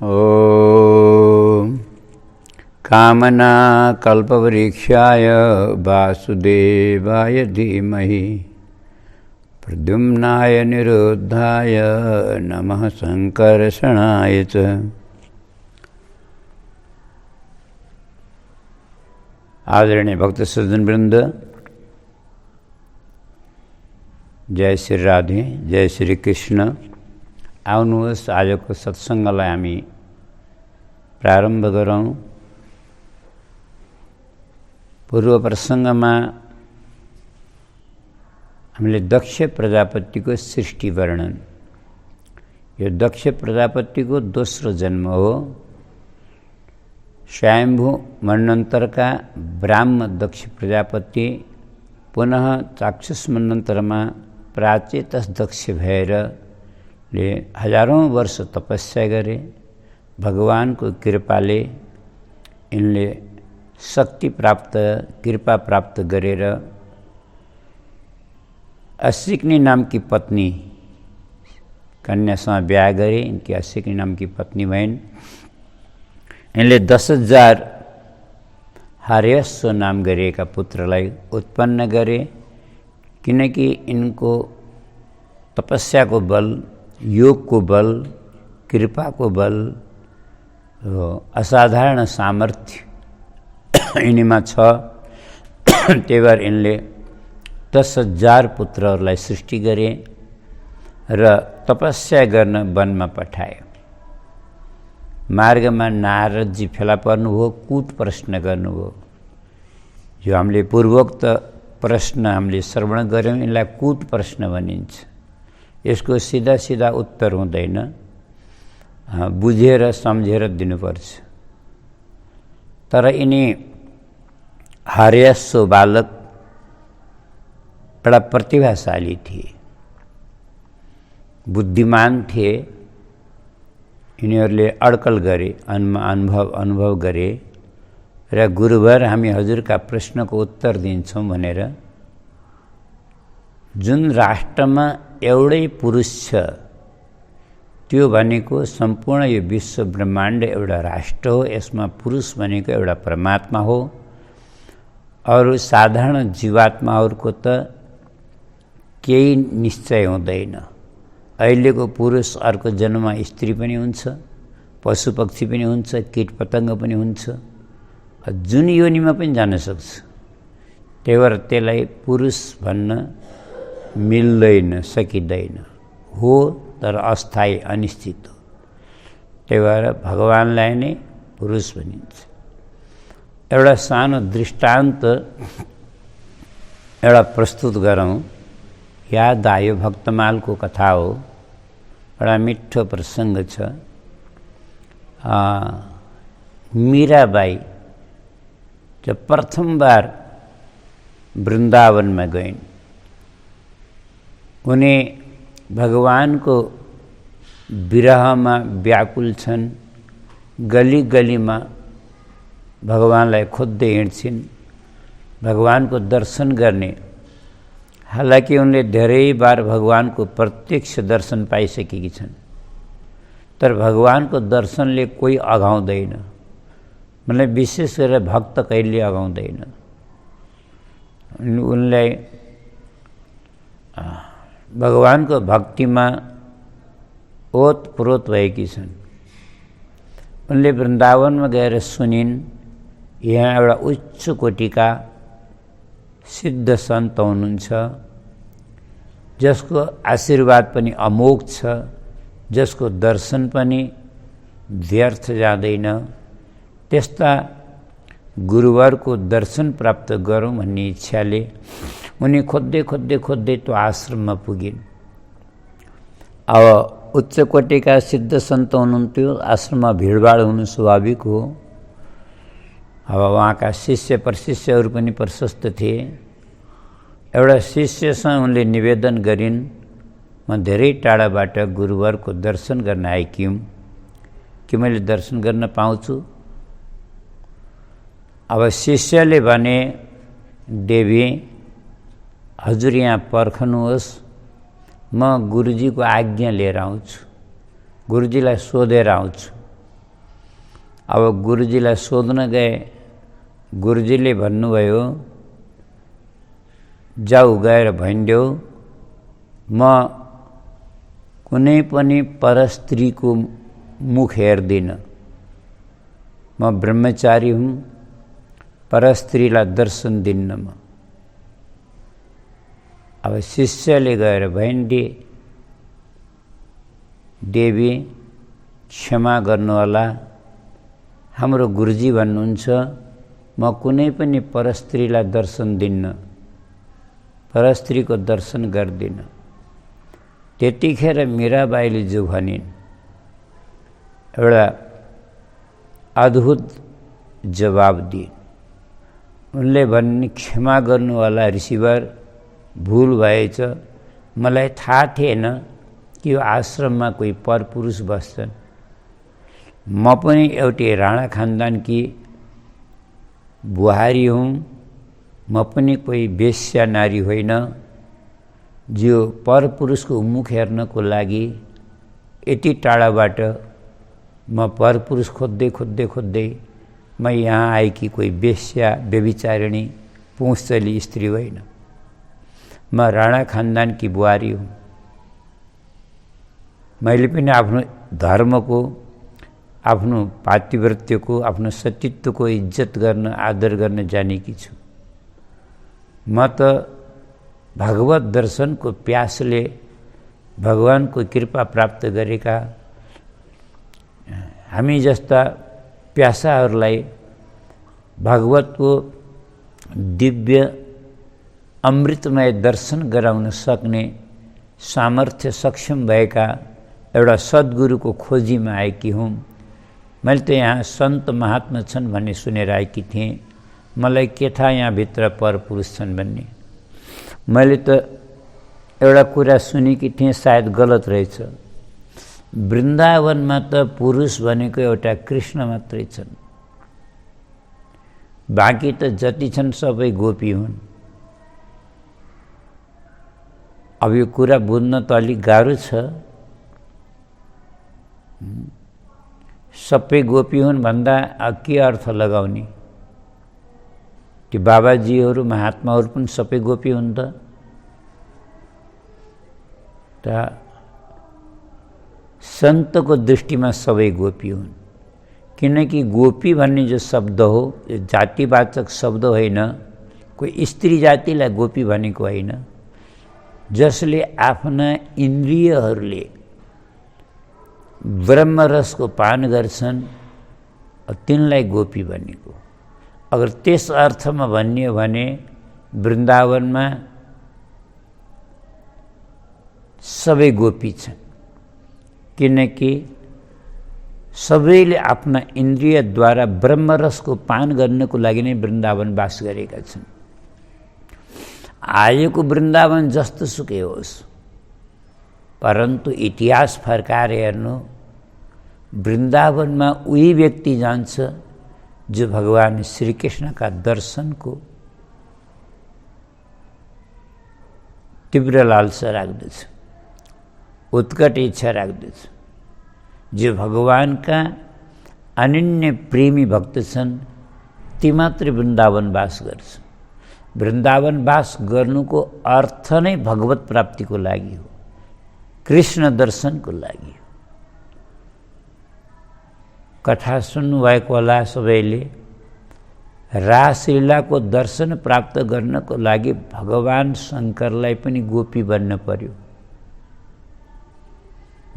ॐ कामना कल्पवृक्षाय वासुदेवाय धीमहि प्रद्युम्नाय निरुद्धाय नमः संकर्षणाय च। आदरणीय भक्त सज्जन वृंद, जय श्री राधे, जय श्री कृष्ण। आउनुहोस् आजको सत्सङ्गलाई हामी प्रारम्भ गरौँ। पूर्व प्रसङ्गमा हामीले दक्ष प्रजापतिको सृष्टि वर्णन, यो दक्ष प्रजापतिको दोस्रो जन्म हो। स्वयम्भू मन्वन्तरका ब्राह्म दक्ष प्रजापति पुनः चाक्षुष मन्वन्तरमा प्राचेतस दक्ष भएर हजारौं वर्ष तपस्या गरे। भगवानको कृपाले यिनले शक्ति प्राप्त, कृपा प्राप्त गरेर असिक्नी नामकी पत्नी कन्यासँग बिहा गरे। इनकी असिक्नी नामकी पत्नी भइन्। यिनले 10,000 हार्यश्व नाम गरिएका पुत्रलाई उत्पन्न गरे, किनकि इनको तपस्याको बल, योगको बल, कृपाको बल, असाधारण सामर्थ्य यिनीमा छ। त्यही भएर यिनले 10,000 पुत्रहरूलाई सृष्टि गरे र तपस्या गर्न वनमा पठाए। मार्गमा नारदजी फेला पर्नुभयो, कूट प्रश्न गर्नुभयो। जो हामीले पूर्वोक्त प्रश्न हामीले श्रवण गऱ्यौँ, यिनलाई कूट प्रश्न भनिन्छ। यसको सीधा सीधा उत्तर हुँदैन, बुझेर सम्झेर दिनुपर्छ। तर यिनी हार्यश्व बालक बडा प्रतिभाशाली थिए, बुद्धिमान थिए। यिनीहरूले अड्कल गरे, अनुभव गरे र गुरुवर हामी हजुरका प्रश्नको उत्तर दिन्छौँ भनेर। जुन राष्ट्रमा एउटै पुरुष छ, त्यो भनेको सम्पूर्ण यो विश्व ब्रह्माण्ड एउटा राष्ट्र हो। यसमा पुरुष भनेको एउटा परमात्मा हो। अरू साधारण जीवात्माहरूको त केही निश्चय हुँदैन। अहिलेको पुरुष अर्को जन्ममा स्त्री पनि हुन्छ, पशु पक्षी पनि हुन्छ, कीट पतङ्ग पनि हुन्छ, जुन योनिमा पनि जान सक्छ। त्यही भएर त्यसलाई पुरुष भन्न मिल्दैन, सकिँदैन। हो तर अस्थायी, अनिश्चित हो। त्यही भएर भगवानलाई नै पुरुष भनिन्छ। एउटा सानो दृष्टान्त एउटा प्रस्तुत गरौँ। याद आयो, भक्तमालको कथा हो, बडा मिठो प्रसङ्ग छ। मीराबाई जब प्रथम बार वृन्दावनमा गइन्, उनी भगवानको विरहमा व्याकुल छन्। गली गलीमा भगवानलाई खोज्दै हिँड्छिन्, भगवानको दर्शन गर्ने। हालाकि उनले धेरै बार भगवानको प्रत्यक्ष दर्शन पाइसकेकी छन्, तर भगवानको दर्शनले कोही अघाउँदैन। मतलब विशेष गरेर भक्त कहिले अघाउँदैन। उनलाई भगवानको भक्तिमा ओतप्रोत भएकी छन्। उनले वृन्दावनमा गएर सुनिन्, यहाँ एउटा उच्च कोटिका सिद्ध सन्त हुनुहुन्छ, जसको आशीर्वाद पनि अमोघ छ, जसको दर्शन पनि व्यर्थ जाँदैन। त्यस्ता गुरुवरको दर्शन प्राप्त गरौँ भन्ने इच्छाले उनी खोज्दै खोज्दै खोज्दै त्यो आश्रममा पुगिन्। अब उच्च कोटिका सिद्ध सन्त हुनुहुन्थ्यो, आश्रममा भिडभाड हुनु स्वाभाविक हो। अब उहाँका शिष्य प्रशिष्यहरू पनि प्रशस्त थिए। एउटा शिष्यसँग उनले निवेदन गरिन्, म धेरै टाढाबाट गुरुवरको दर्शन गर्न आएकी हुँ, के मैले दर्शन गर्न पाउँछु? अब शिष्यले भने, देवी हजुर यहाँ पर्खनुहोस्, म गुरुजीको आज्ञा लिएर आउँछु, गुरुजीलाई सोधेर आउँछु। अब गुरुजीलाई सोध्न गए, गुरुजीले भन्नुभयो जाऊ गएर भनिदेऊ म कुनै पनि परस्त्रीको मुख हेर्दिनँ, म ब्रह्मचारी हुँ, परस्त्रीलाई दर्शन दिन्न म। अब शिष्यले गएर भनिदिए देवी क्षमा गर्नुहोला, हाम्रो गुरुजी भन्नुहुन्छ म कुनै पनि परस्त्रीलाई दर्शन दिन्न, परस्त्रीको दर्शन गर्दिनँ। त्यतिखेर मीराबाईले जो भनिन् एउटा अद्भुत जवाब दिइन्। उनले भन्ने क्षमा गर्नुहोला ऋषिवर, भूल भएछ, मलाई थाहा थिएन कि यो आश्रममा कोही परपुरुष बस्छन्। म पनि एउटी राणा खानदानकी बुहारी हुँ, म पनि कोही वेश्या नारी होइन जो परपुरुषको मुख हेर्नको लागि यति टाढाबाट म परपुरुष खोज्दै म यहाँ आएकी कोही वेश्या व्यभिचारिणी पुंसली स्त्री होइन, म राणा खानदानकी बुहारी हुँ। मैले पनि आफ्नो धर्मको, आफ्नो पातिव्रत्यको, आफ्नो सतीत्वको इज्जत गर्न, आदर गर्न जानेकी छु। म त भगवत दर्शनको प्यासले भगवानको कृपा प्राप्त गरेका हामी जस्ता प्यासाहरूलाई भगवतको दिव्य अमृतमय दर्शन गराउन सक्ने सामर्थ्य सक्षम भएका एउटा सद्गुरुको खोजीमा आएकी हुँ। मैले त यहाँ सन्त महात्मा छन् भन्ने सुनेर आएकी थिएँ, मलाई के थाहा यहाँभित्र परपुरुष छन् भन्ने। मैले त एउटा कुरा सुनेकी थिएँ, सायद गलत रहेछ, वृन्दावनमा त पुरुष भनेको एउटा कृष्ण मात्रै छन्, बाँकी त जति छन् सबै गोपी हुन्। अब यो कुरा बुझ्न त अलिक गाह्रो छ। सबै गोपी हुन् भन्दा के अर्थ लगाउने? कि बाबाजीहरू महात्माहरू पनि सबै गोपी हुन् त सन्तको दृष्टिमा सबै गोपी हुन्। किनकि गोपी भन्ने जो शब्द हो यो जातिवाचक शब्द होइन, कोही स्त्री जातिलाई गोपी भनेको होइन। जसले आफ्ना इन्द्रियहरूले ब्रह्मरसको पान गर्छन् तिनलाई गोपी भनेको। अगर त्यस अर्थमा भन्ने हो भने वृन्दावनमा सबै गोपी छन्, किनकि सबैले आफ्ना इन्द्रियद्वारा ब्रह्मरसको पान गर्नको लागि नै वृन्दावन वास गरेका छन्। आजको वृन्दावन जस्तो सुकै होस्, परन्तु इतिहास फर्काएर हेर्नु, वृन्दावनमा उही व्यक्ति जान्छ जो भगवान श्रीकृष्णका दर्शनको तीव्र लालसा राख्दछ, उत्कट इच्छा राख्दछ। जो भगवानका अनन्य प्रेमी भक्त छन् ती मात्र वृन्दावन वास गर्छ। वृन्दावन वास गर्नुको अर्थ नै भगवत प्राप्तिको लागि हो, कृष्ण दर्शनको लागि। कथा सुन्नुभएको होला सबैले, रासलीलाको दर्शन प्राप्त गर्नको लागि भगवान शङ्करलाई पनि गोपी बन्न पर्यो,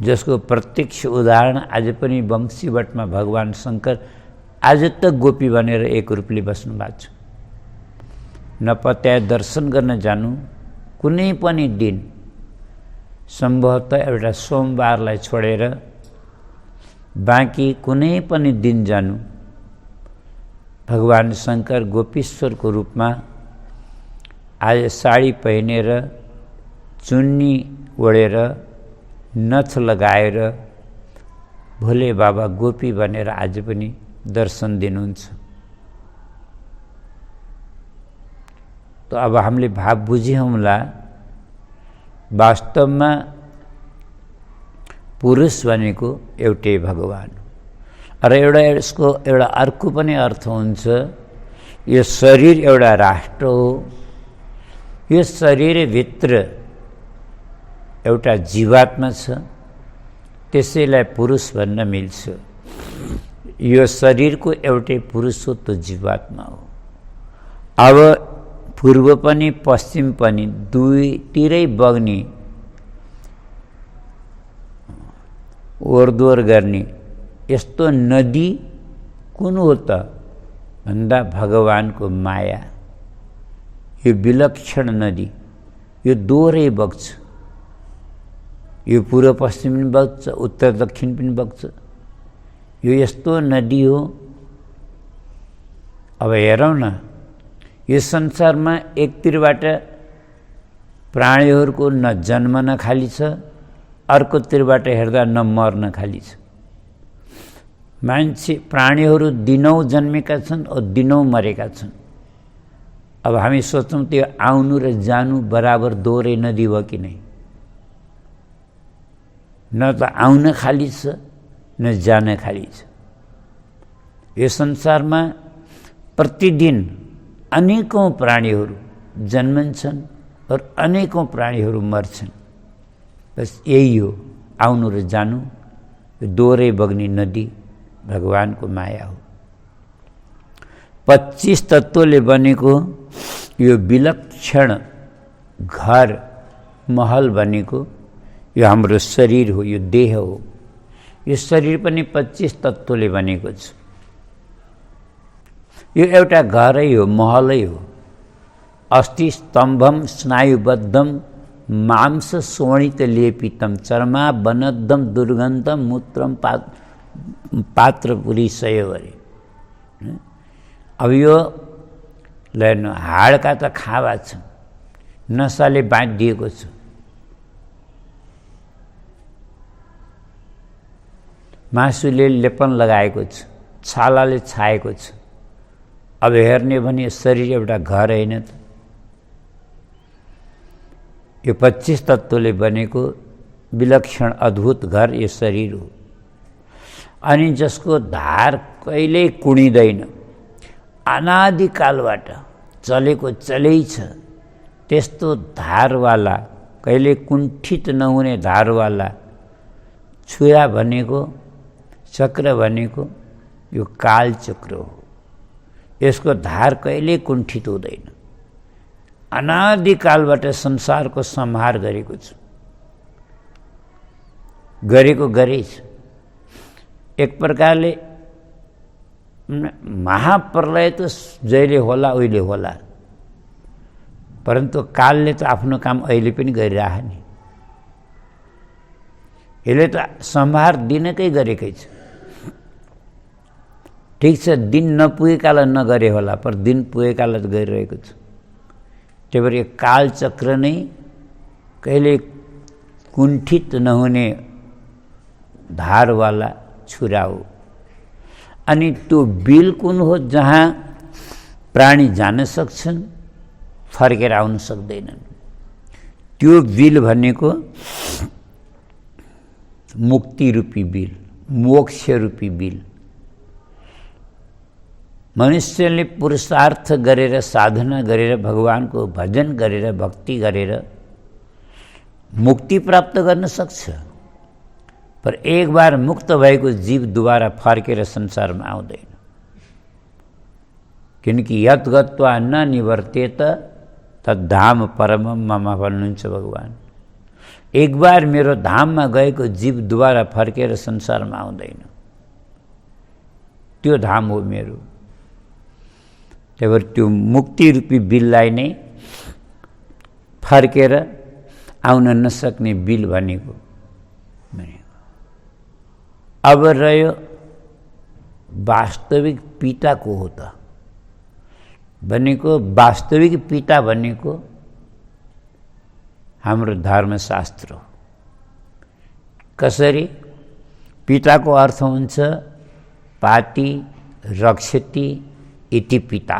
जसको प्रत्यक्ष उदाहरण आज पनि वंशीवटमा भगवान शङ्कर आज तक गोपी बनेर एक रूपले बस्नु भएको छ। नपत्याए दर्शन गर्न जानु कुनै पनि दिन, सम्भवतः एउटा सोमबारलाई छोडेर बाँकी कुनै पनि दिन जानु, भगवान शङ्कर गोपीश्वरको रूपमा आज साडी पहिनेर, चुन्नी ओढेर, नथ लगाएर भोले बाबा गोपी बनेर आज पनि दर्शन दिनुहुन्छ। त अब हामीले भाव बुझ्यौँला, वास्तवमा पुरुष भनेको एउटै भगवान। र एउटा यसको एउटा अर्को पनि अर्थ हुन्छ, यो शरीर एउटा राष्ट्र हो, यो शरीरभित्र एउटा जीवात्मा छ, त्यसैलाई पुरुष भन्न मिल्छ। यो शरीरको एउटै पुरुष हो, त्यो जीवात्मा हो। अब पूर्व पनि पश्चिम पनि दुईतिरै बग्ने ओरदोर गर्ने यस्तो नदी कुन हो त भन्दा भगवानको माया। यो विलक्षण नदी, यो दोहोरै बग्छ, यो पूर्व पश्चिम पनि बग्छ, उत्तर दक्षिण पनि बग्छ। यो यस्तो नदी हो। अब हेरौँ न, यो संसारमा एकतिरबाट प्राणीहरूको न जन्मन खाली छ, अर्कोतिरबाट हेर्दा न मर्न खाली छ। मान्छे प्राणीहरू दिनौँ जन्मेका छन् और दिनौँ मरेका छन्। अब हामी सोच्छौँ त्यो आउनु र जानु बराबर दोहोरै नदी हो कि नै? न त आउन खाली छ, न जान खाली छ। यो संसारमा प्रतिदिन अनेकौं प्राणीहरू जन्मन्छन् और अनेकौं प्राणीहरू मर्छन्। बस यही हो, आउनु र जानु, दोहोरै बग्ने नदी भगवानको माया हो। 25 तत्त्वले बनेको यो विलक्षण घर महल बनेको यो हाम्रो शरीर हो, यो देह हो। यो शरीर पनि 25 तत्त्वले बनेको छ। यो एउटा घरै हो, महलै हो। अस्ति स्तम्भम स्नायुबद्धम मांस शोणित लेपितम चर्मा वनद्धम दुर्गन्धम मूत्रम पात्रपुरी सयोवरे। अब यो हेर्नु, हाडका त खावा छ, नसाले बाँधिएको छ। मासुले लेपन लगाएको छ, छालाले छाएको छ। अब हेर्ने भने शरीर एउटा घर होइन त? यो 25 तत्त्वले बनेको विलक्षण अद्भुत घर यो शरीर हो। अनि जसको धार कहिल्यै कुणिँदैन, अनादिकालबाट चलेको चलै छ, त्यस्तो धारवाला, कहिले कुण्ठित नहुने धारवाला छुरा भनेको, चक्र भनेको यो कालचक्र हो। यसको धार कहिल्यै कुण्ठित हुँदैन। अनादिकालबाट संसारको संहार गरेको छ, गरेको गरै छ। एक प्रकारले महाप्रलय त जहिले होला उहिले होला, परन्तु कालले त आफ्नो काम अहिले पनि गरिरह नि। यसले त संहार दिनकै गरेकै छ। ठिक छ, दिन नपुगेकालाई नगरे होला, पर दिन पुगेकालाई त गरिरहेको छ। त्यही भएर यो कालचक्र नै कहिले कुण्ठित नहुने धारवाला छुरा हो। अनि त्यो बिल कुन हो जहाँ प्राणी जान सक्छन्, फर्केर आउन सक्दैनन्? त्यो बिल भनेको मुक्ति रूपी बिल, मोक्ष रूपी बिल। मनुष्यले पुरुषार्थ गरेर, साधना गरेर, भगवानको भजन गरेर, भक्ति गरेर मुक्ति प्राप्त गर्न सक्छ। पर एक बार मुक्त भएको जीव दोबारा फर्केर संसारमा आउँदैन। किनकि यत गत्वा न निवर्तेत तद्धाम परमम मम भन्नुहुन्छ भगवान। एक बार मेरो धाममा गएको जीव दोबारा फर्केर संसारमा आउँदैन। त्यो धाम हो मेरो। त्यही भएर त्यो मुक्ति रूपी बिललाई नै फर्केर आउन नसक्ने बिल भनेको। अब रह्यो वास्तविक पिता को हो त भनेको, वास्तविक पिता भनेको हाम्रो धर्मशास्त्र हो। कसरी? पिताको अर्थ हुन्छ पाति रक्षति इति पिता,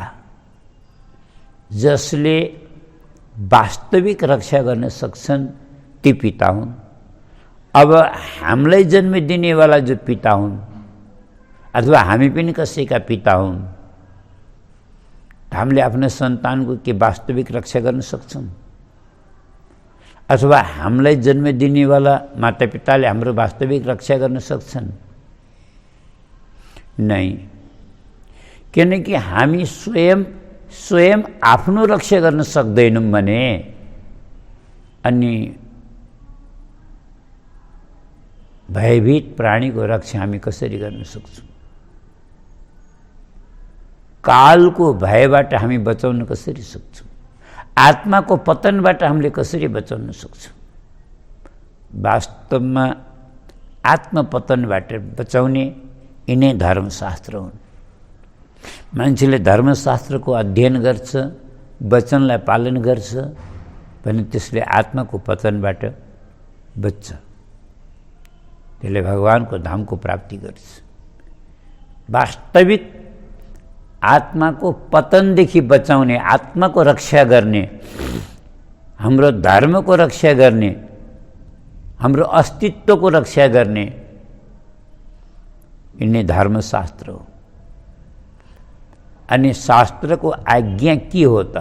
जसले वास्तविक रक्षा गर्न सक्छन् ती पिता हुन्। अब हामीलाई जन्म दिनेवाला जो पिता हुन्, अथवा हामी पनि कसैका पिता हौँ, हामीले आफ्नो सन्तानको के वास्तविक रक्षा गर्न सक्छौँ? अथवा हामीलाई जन्म दिनेवाला मातापिताले हाम्रो वास्तविक रक्षा गर्न सक्छन्? नै, किनकि हामी स्वयं आफ्नो रक्षा गर्न सक्दैनौँ भने अनि भयभीत प्राणीको रक्षा हामी कसरी गर्न सक्छौँ? कालको भयबाट हामी बचाउन कसरी सक्छौँ? आत्माको पतनबाट हामीले कसरी बचाउन सक्छौँ? वास्तवमा आत्मपतनबाट बचाउने यिनै धर्मशास्त्र हुन्। मान्छेले धर्मशास्त्रको अध्ययन गर्छ, वचनलाई पालन गर्छ भने त्यसले आत्माको पतनबाट बच्छ, त्यसले भगवानको धामको प्राप्ति गर्छ। वास्तविक आत्माको पतनदेखि बचाउने, आत्माको रक्षा गर्ने, हाम्रो धर्मको रक्षा गर्ने, हाम्रो अस्तित्वको रक्षा गर्ने यिनै धर्मशास्त्र हो। अनि शास्त्रको आज्ञा के हो त?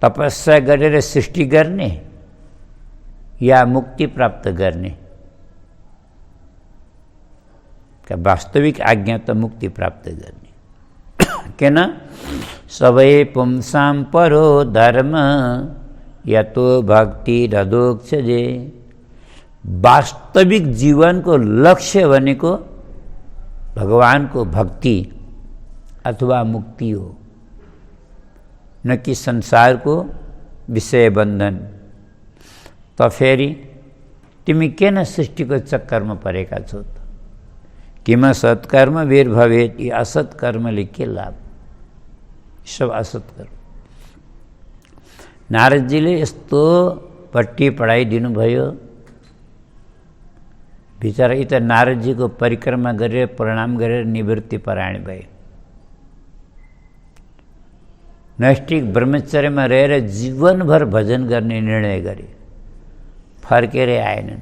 तपस्या गरेर सृष्टि गर्ने या मुक्ति प्राप्त गर्ने? का वास्तविक आज्ञा त मुक्ति प्राप्त गर्ने। किन? सबै पुंसां परो धर्म यतो भक्ति रदोक्षजे। वास्तविक जीवनको लक्ष्य भनेको भगवानको भक्ति अथवा मुक्ति हो, न कि संसारको विषय बन्धन। त फेरि तिमी किन सृष्टिको चक्करमा परेका छौ त? किम सत्कर्म वीर्भवेत्, यी असत्कर्मले के लाभ? सब असत्कर्म। नारदजीले यस्तो पट्टी पढाइदिनु भयो। बिचरा यी त नारदजीको परिक्रमा गरेर प्रणाम गरेर निवृत्ति परायण भए। नैष्ठिक ब्रह्मचर्यमा रहेर जीवनभर भजन गर्ने निर्णय गरे, फर्केरै आएनन्।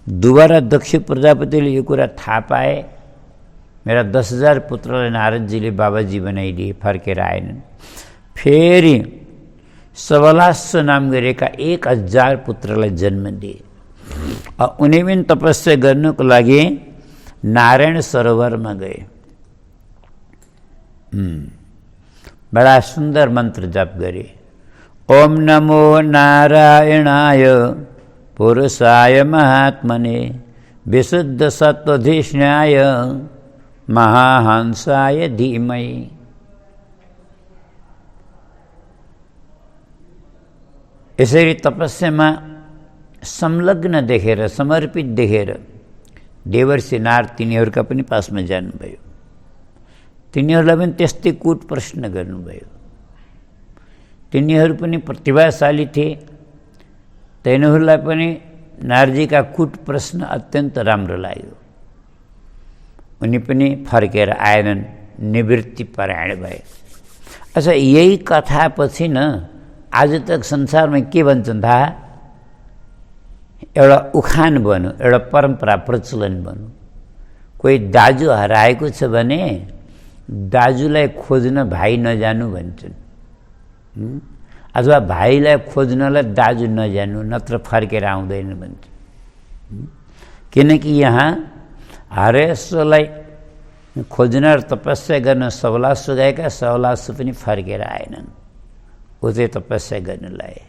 दोबारा दक्ष प्रजापतिले यो कुरा थाहा पाए, मेरा 10,000 पुत्रलाई नारदजीले बाबाजी बनाइदिए, फर्केर आएनन्। फेरि सबलास नाम गरेका 1,000 पुत्रलाई जन्म दिए। उनी पनि तपस्या गर्नको लागि नारायण सरोवरमा गए। बडा सुन्दर मन्त्र जप गरे। ओम नमो नारायणाय पुरुषाय महात्मने विशुद्ध सत्वधिष्णाय महाहंसाय धीमहि। यसरी तपस्यामा संलग्न देखेर, समर्पित देखेर देवर्षि नारद तिनीहरूका पनि पासमा जानुभयो। तिनीहरूलाई पनि त्यस्तै कुट प्रश्न गर्नुभयो। तिनीहरू पनि प्रतिभाशाली थिए। तिनीहरूलाई पनि नारदजीका कुट प्रश्न अत्यन्त राम्रो लाग्यो। उनी पनि फर्केर आएनन्, निवृत्ति परायण भए। अच्छा, यही कथापछि न आज तक संसारमा के भन्छन् थाहा? एउटा उखान बन्यो, एउटा परम्परा प्रचलन बन्यो। कोही दाजु हराएको छ भने दाजुलाई खोज्न भाइ नजानु भन्छन्, अथवा भाइलाई खोज्नलाई दाजु नजानु, नत्र फर्केर आउँदैन भन्छन्। किनकि यहाँ हरेश्वरलाई खोज्न र तपस्या गर्न सबलासु गएका, सबलासु पनि फर्केर आएनन्, ऊ चाहिँ तपस्या गर्न लाए।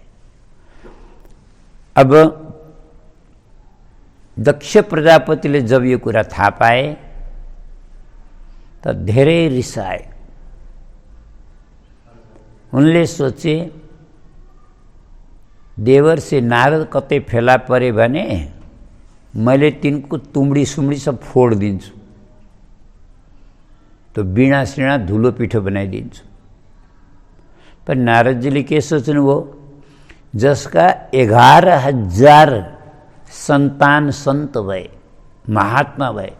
अब दक्ष प्रजापतिले जब यो कुरा थाहा पाए त धेरै रिसाए। उनले सोचे देवर्षि नारद कतै फेला परे भने मैले तिनको तुम्डी सुम्डी सब फोडिदिन्छु, त्यो बिना सिँडा धुलो पिठो बनाइदिन्छु। पर नारदजीले के सोच्नुभयो? जसका 11,000 सन्तान सन्त भए, महात्मा भए,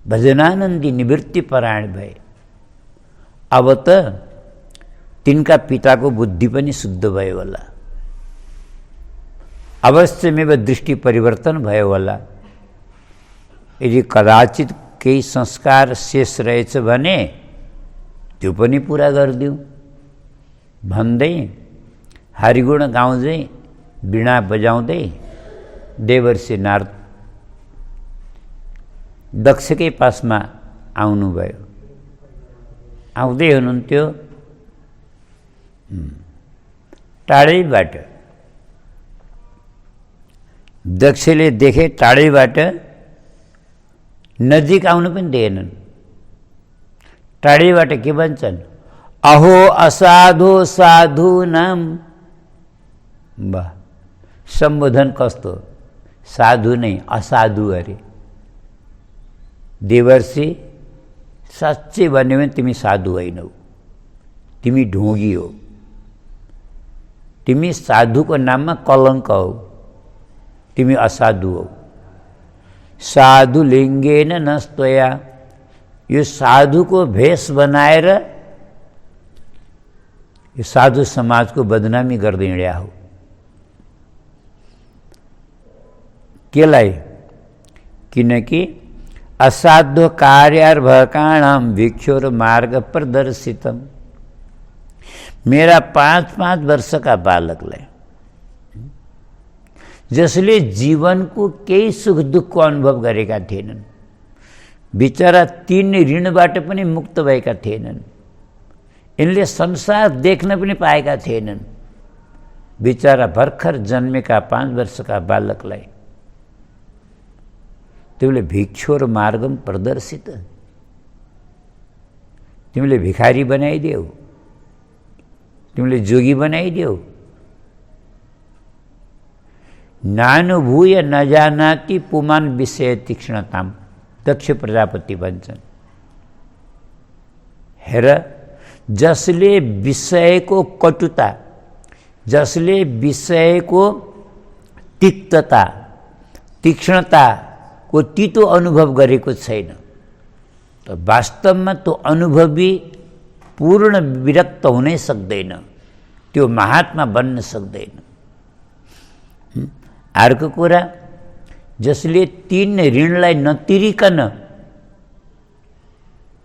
भजनानन्दी निवृत्ति परायण भए, अब त तिनका पिताको बुद्धि पनि शुद्ध भयो होला, अवश्यमेव दृष्टि परिवर्तन भयो होला। यदि कदाचित केही संस्कार शेष रहेछ भने त्यो पनि पुरा गरिदिउँ भन्दै हरिगुण गाउँदै वीणा बजाउँदै देवर्षि नारद दक्षकै पासमा आउनुभयो। आउँदै हुनुहुन्थ्यो, टाढैबाट दक्षले देखे, टाढैबाट, नजिक आउनु पनि दिएनन्। टाढैबाट के भन्छन्, अहो असाधु साधु नाम। वाह, सम्बोधन कस्तो, साधु नै असाधु अरे। देवर्षि, साँच्चै भन्यो भने तिमी साधु होइनौ, तिमी ढोगी हो, तिमी साधुको नाममा कलङ्क हौ, तिमी असाधु हौ। साधु लिङ्गेन नस्तया, यो साधुको भेष बनाएर यो साधु समाजको बदनामी गर्दै हिँड्या हो। केलाई? किनकि असाध्य कार्यार्भकाणाम भिक्षोर मार्ग प्रदर्शितम। मेरा 5-5 वर्षका बालकलाई, जसले जीवनको केही सुख दुःखको अनुभव गरेका थिएनन्, बिचरा 3 ऋणबाट पनि मुक्त भएका थिएनन्, यिनले संसार देख्न पनि पाएका थिएनन्, बिचरा भर्खर जन्मेका 5 वर्षका बालकलाई तिमीले भिक्षोर मार्गम प्रदर्शित, तिमीले भिखारी बनाइदेऊ, तिमीले जोगी बनाइदेऊ। नानुभूय नजानाति पुमान विषय तीक्ष्णताम, दक्ष प्रजापति भन्छन्। हेर, जसले विषयको कटुता, जसले विषयको तिक्तता, तीक्ष्णताको तितो अनुभव गरेको छैन, त वास्तवमा त्यो अनुभवी पूर्ण विरक्त हुनै सक्दैन, त्यो महात्मा बन्न सक्दैन। अर्को कुरा, जसले 3 ऋणलाई नतिरिकन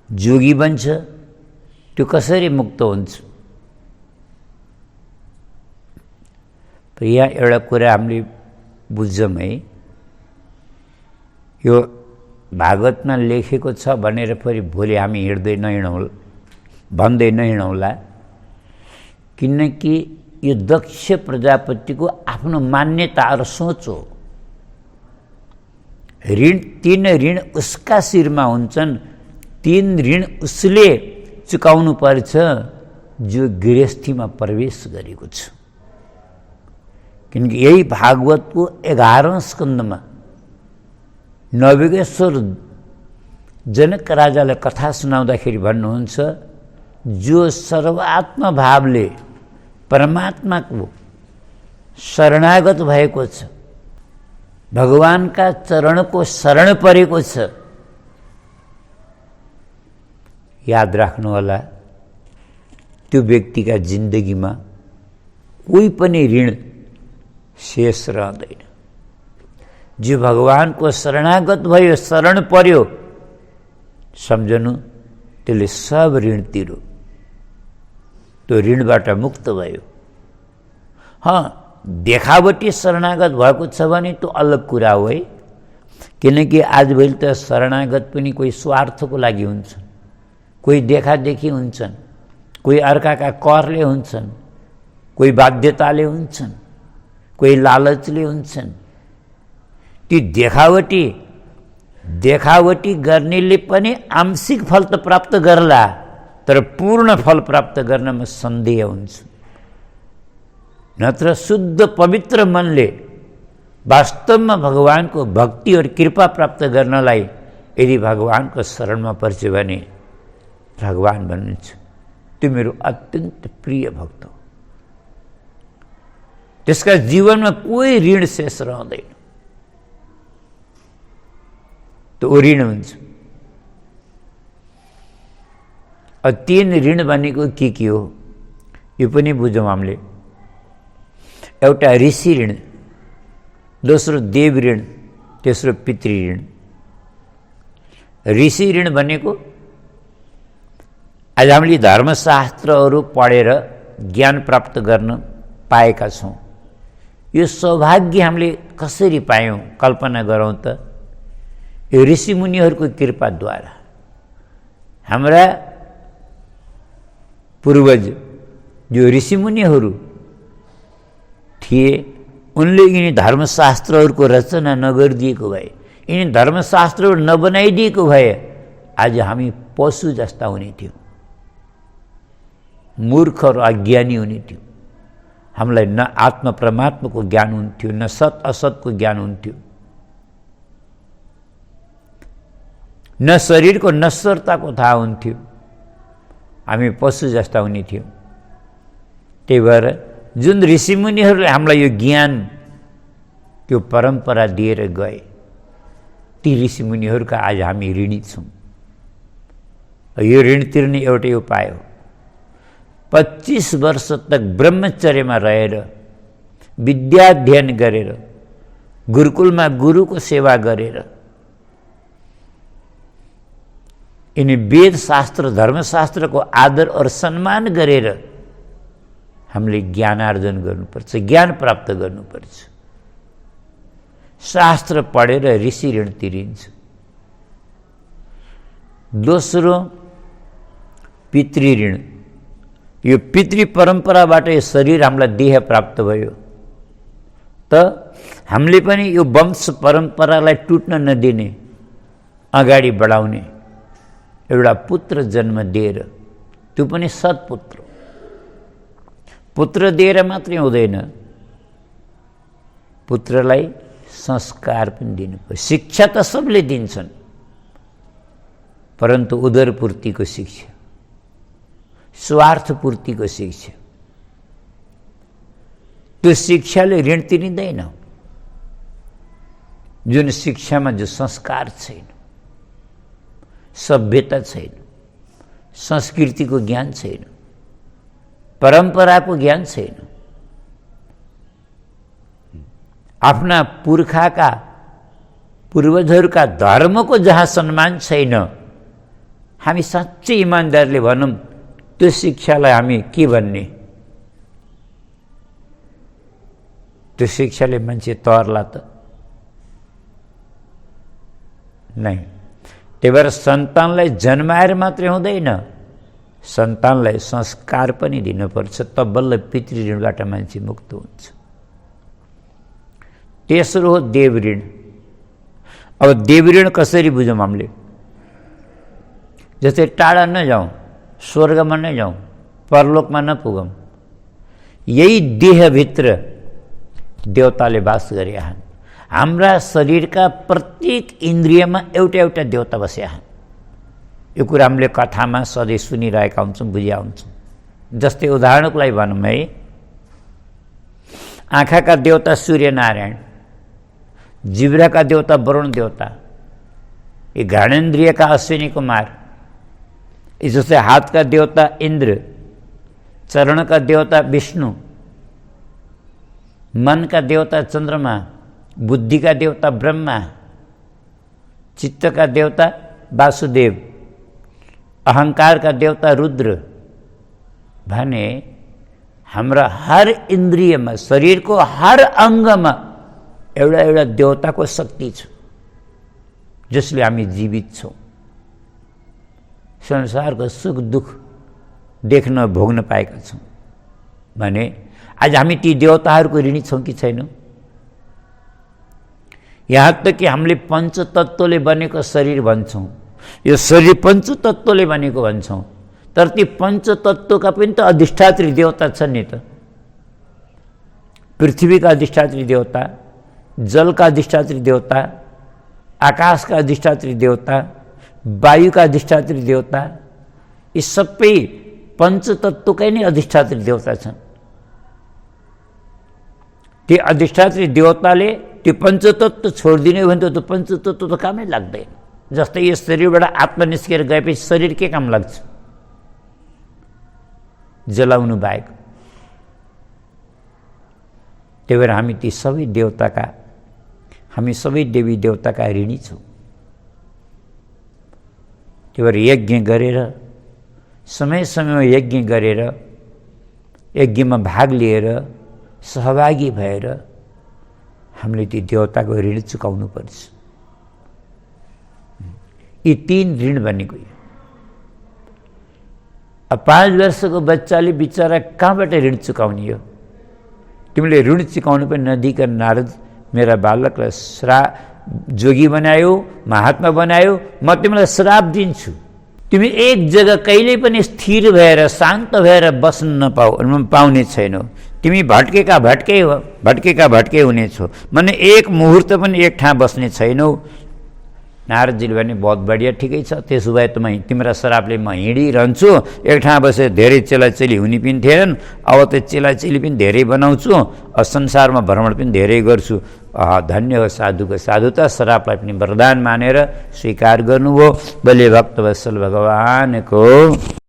जोगी बन्छ, त्यो कसरी मुक्त हुन्छ? यहाँ एउटा कुरा हामीले बुझौँ है, यो भागवतमा लेखेको छ भनेर फेरि भोलि हामी भन्दै नहिँडौँला, किनकि यो दक्ष प्रजापतिको आफ्नो मान्यता र सोच हो। 3 ऋण उसका शिरमा हुन्छन्, 3 ऋण उसले चुकाउनु पर्छ जो गृहस्थीमा प्रवेश गरेको छ। किनकि यही भागवतको 11औं स्कन्धमा नवयोगेश्वर जनक राजालाई कथा सुनाउँदाखेरि भन्नुहुन्छ, जो सर्वात्म भावले परमात्माको शरणागत भएको छ, भगवानका चरणको शरण परेको छ, याद राख्नुहोला, त्यो व्यक्तिका जिन्दगीमा कोही पनि ऋण शेष रहँदैन। जो भगवानको शरणागत भयो, शरण पर्यो, सम्झनु त्यसले सब ऋण तिर्यो, त्यो ऋणबाट मुक्त भयो। देखावटी शरणागत भएको छ भने त्यो अलग कुरा हो है, किनकि आजभोलि त शरणागत पनि कोही स्वार्थको लागि हुन्छन्, कोही देखादेखि हुन्छन्, कोही अर्काका करले हुन्छन्, कोही बाध्यताले हुन्छन्, कोही लालचले हुन्छन्। ती देखावटी गर्नेले पनि आंशिक फल त प्राप्त गर्ला, तर पूर्ण फल प्राप्त गर्नमा सन्देह हुन्छ। नत्र शुद्ध पवित्र मनले वास्तवमा भगवानको भक्ति और कृपा प्राप्त गर्नलाई यदि भगवानको शरणमा पर्छ भने भगवान भन्नुहुन्छ, त्यो मेरो अत्यन्त प्रिय भक्त हो। त्यसका जीवनमा कोही ऋण शेष रहँदैन, त्यो ऋण हुन्छ। 3 ऋण भनेको के हो यो पनि बुझौँ हामीले। एउटा ऋषि ऋण, दोस्रो देव ऋण, तेस्रो पितृ ऋण। ऋषि ऋण भनेको आज हामीले धर्मशास्त्रहरू पढेर ज्ञान प्राप्त गर्न पाएका छौँ। यो सौभाग्य हामीले कसरी पायौँ कल्पना गरौँ त। यो ऋषिमुनिहरूको कृपाद्वारा। हाम्रा पूर्वज जो ऋषिमुनिहरू थिए उनले यिनी धर्मशास्त्रहरूको रचना नगरिदिएको भए, यिनी धर्मशास्त्रहरू नबनाइदिएको भए आज हामी पशु जस्ता हुने थियौँ, मूर्ख र अज्ञानी हुने थियौँ। हामीलाई न आत्मा परमात्माको ज्ञान हुन्थ्यो, न सत असतको ज्ञान हुन्थ्यो, न शरीरको नश्वरताको थाहा हुन्थ्यो। हामी पशु जस्ता हुने थियौँ। त्यही भएर जुन ऋषिमुनिहरूले हामीलाई यो ज्ञान त्यो परम्परा दिएर गए, ती ऋषिमुनिहरूका आज हामी ऋणी छौँ। यो ऋण तिर्ने एउटै उपाय हो। 25 वर्ष तक ब्रह्मचर्यमा रहेर विद्याध्ययन गरेर गुरुकुलमा गुरुको सेवा गरेर यिनी वेद शास्त्र धर्मशास्त्रको आदर और सम्मान गरेर हामीले ज्ञानार्जन गर्नुपर्छ, ज्ञान प्राप्त गर्नुपर्छ। शास्त्र पढेर ऋषि ऋण तिरिन्छ। दोस्रो पितृ ऋण। यो पितृ परम्पराबाट यो शरीर हामीलाई देह प्राप्त भयो त हामीले पनि यो वंश परम्परालाई टुट्न नदिने, अगाडि बढाउने एउटा पुत्र जन्म दिएर, त्यो पनि सत्पुत्र। पुत्र दिएर मात्रै हुँदैन, पुत्रलाई संस्कार पनि दिनुपर्छ। शिक्षा त सबले दिन्छन्, परन्तु उदरपूर्तिको शिक्षा, स्वार्थपूर्तिको शिक्षा, त्यो शिक्षाले ऋण तिरिँदैन। जुन शिक्षामा जो संस्कार छैन, सभ्यता छैन, संस्कृतिको ज्ञान छैन, परम्पराको ज्ञान छैन, आफ्ना पुर्खाका पूर्वजहरूका धर्मको जहाँ सम्मान छैन, हामी साँच्चै इमानदारले भनौँ त्यो शिक्षालाई हामी के भन्ने? त्यो शिक्षाले मान्छे तर्ला त नै। त्यही भएर सन्तानलाई जन्माएर मात्रै हुँदैन, सन्तानलाई संस्कार पनि दिनुपर्छ, तब बल्ल पितृ ऋणबाट मान्छे मुक्त हुन्छ। तेस्रो हो देव ऋण। अब देव ऋण कसरी बुझौँ हामीले? जस्तै टाढा नजाउँ, स्वर्गमा नजाउँ, परलोकमा नपुगौँ, यही देहभित्र देवताले वास गरे हन्। हाम्रा शरीरका प्रत्येक इन्द्रियमा एउटा एउटा देवता बसेका हन्। यो कुरा हामीले कथामा सधैँ सुनिरहेका हुन्छौँ, बुझिया हुन्छौँ। जस्तै उदाहरणको लागि भनौँ है, आँखाका देवता सूर्यनारायण, जिब्राका देवता वरुण देवता, ये घाणेन्द्रियका अश्विनी कुमार, जस्तै हातका देवता इन्द्र, चरणका देवता विष्णु, मनका देवता चन्द्रमा, बुद्धिका देवता ब्रह्मा, चित्तका देवता वासुदेव, अहंकारका देवता रुद्र भने हाम्रा हर इन्द्रियमा, शरीरको हर अङ्गमा एउटा एउटा देवताको शक्ति छ, जसले हामी जीवित छौँ। संसारको सुख दुःख देख्न भोग्न पाएका छौँ भने आज हामी ती देवताहरूको ऋणी छौँ कि छैनौँ? यहाँ तक कि हामीले पञ्चतत्त्वले बनेको शरीर भन्छौँ, यो शरीर पञ्चतत्त्वले बनेको भन्छौँ, तर ती पञ्चतत्त्वका पनि त अधिष्ठात्री देवता छन् नि त। पृथ्वीका अधिष्ठात्री देवता, जलका अधिष्ठात्री देवता, आकाशका अधिष्ठात्री देवता, वायुका अधिष्ठात्री देवता, यी सबै पञ्चतत्त्वकै नै अधिष्ठात्री देवता छन्। ती अधिष्ठात्री देवताले त्यो पञ्चतत्त्व छोडिदिने हो भने त त्यो पञ्चतत्त्व त कामै लाग्दैन। जस्तै यो शरीरबाट आत्मा निस्केर गएपछि शरीर के काम लाग्छ? जलाउनु बाहेक। त्यही भएर हामी ती सबै देवताका, हामी सबै देवी देवताका ऋणी छौँ। त्यो भएर यज्ञ गरेर समय समयमा यज्ञ गरेर यज्ञमा भाग लिएर सहभागी भएर हामीले ती देवताको ऋण चुकाउनु पर्छ। यी 3 ऋण भनेको। अब 5 वर्षको बच्चाले बिचरा कहाँबाट ऋण चुकाउने हो? तिमीले ऋण चुकाउनु पनि नदिकन नारद मेरा बालकलाई जोगी बनायो, महात्मा बनायो, म तिमीलाई श्राप दिन्छु। तिमी एक जग्गा कहिल्यै पनि स्थिर भएर शान्त भएर बस्न पाउने छैनौ। तिमी भट्केका भट्के हुनेछौ। माने एक मुहूर्त पनि एक ठाउँ बस्ने छैनौ। नारदजीले भने बहुत बढिया, ठिकै छ, त्यसो भए त तिम्रा श्रापले म हिँडिरहन्छु। एक ठाउँ बसेर धेरै चेलाचेली हुने पनि थिएनन्, अब त चेलाचेली पनि धेरै बनाउँछु, संसारमा भ्रमण पनि धेरै गर्छु। धन्य हो साधुको साधुता, श्रापलाई पनि वरदान मानेर स्वीकार गर्नुभयो। बलि भक्तवत्सल भगवानको